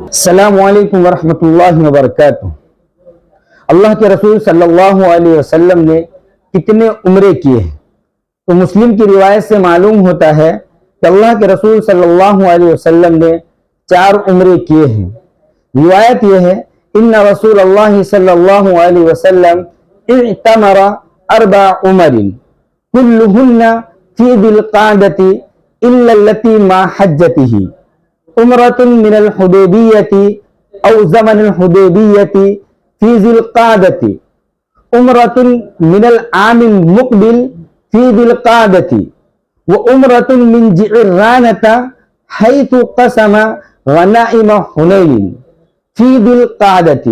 السلام علیکم ورحمۃ اللہ وبرکاتہ۔ اللہ کے رسول صلی اللہ علیہ وسلم نے کتنے عمرے کیے ہیں؟ تو مسلم کی روایت سے معلوم ہوتا ہے کہ اللہ کے رسول صلی اللہ علیہ وسلم نے 4 عمرے کیے ہیں۔ روایت یہ ہے ان رسول اللہ صلی اللہ علیہ وسلم اعتمر 4 عمر كلهن في ذي القعدة إلا التي مع حجته عمرة من الحديبية أو زمن الحديبية في ذي القعدة عمرة من العام المقبل في ذي القعدة وعمرة من جعرانة حيث قسم غنائم حنين في ذي القعدة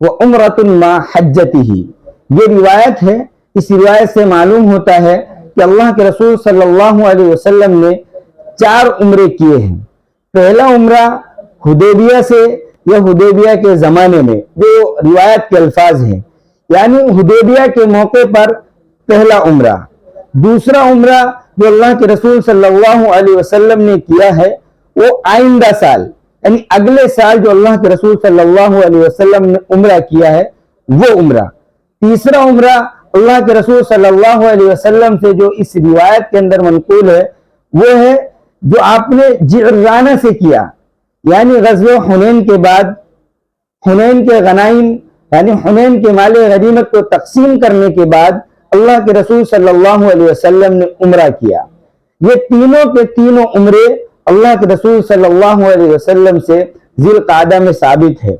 وعمرة مع حجته۔ یہ روایت ہے، اس روایت سے معلوم ہوتا ہے کہ اللہ کے رسول صلی اللہ علیہ وسلم نے 4 عمرے کیے ہیں۔ پہلا عمرہ حدیبیہ سے یا حدیبیہ کے زمانے میں، جو روایت کے الفاظ ہیں، یعنی حدیبیہ کے موقع پر پہلا عمرہ۔ دوسرا عمرہ جو اللہ کے رسول صلی اللہ علیہ وسلم نے کیا ہے وہ آئندہ سال، یعنی اگلے سال جو اللہ کے رسول صلی اللہ علیہ وسلم نے عمرہ کیا ہے وہ عمرہ۔ تیسرا عمرہ اللہ کے رسول صلی اللہ علیہ وسلم سے جو اس روایت کے اندر منقول ہے وہ ہے جو آپ نے جعرانہ سے کیا، یعنی غزوہ حنین کے بعد حنین کے غنائم یعنی حنین کے مال غنیمت کو تقسیم کرنے کے بعد اللہ کے رسول صلی اللہ علیہ وسلم نے عمرہ کیا۔ یہ تینوں کے تینوں عمرے اللہ کے رسول صلی اللہ علیہ وسلم سے ذی القعدہ میں ثابت ہے۔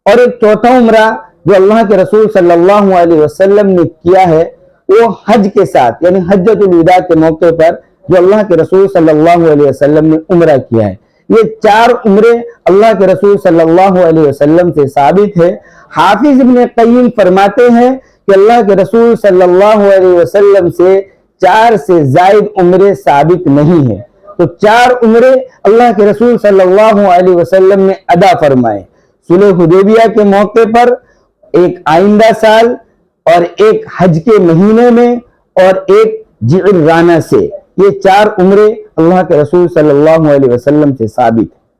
اور ایک چوتھا عمرہ جو اللہ کے رسول صلی اللہ علیہ وسلم نے کیا ہے وہ حج کے ساتھ، یعنی حجۃ الوداع کے موقع پر جو اللہ کے رسول صلی اللہ علیہ وسلم نے عمرہ کیا ہے۔ یہ 4 عمرے اللہ کے رسول صلی اللہ علیہ وسلم سے ثابت ہے۔ حافظ ابن قیم فرماتے ہیں کہ اللہ کے رسول صلی اللہ علیہ وسلم سے 4 سے زائد عمرے ثابت نہیں ہیں۔ تو 4 عمرے اللہ کے رسول صلی اللہ علیہ وسلم نے ادا فرمائے، صلح حدیبیہ کے موقع پر، ایک آئندہ سال، اور ایک حج کے مہینے میں، اور ایک جعرانہ سے۔ یہ 4 عمرے اللہ کے رسول صلی اللہ علیہ وسلم سے ثابت ہیں۔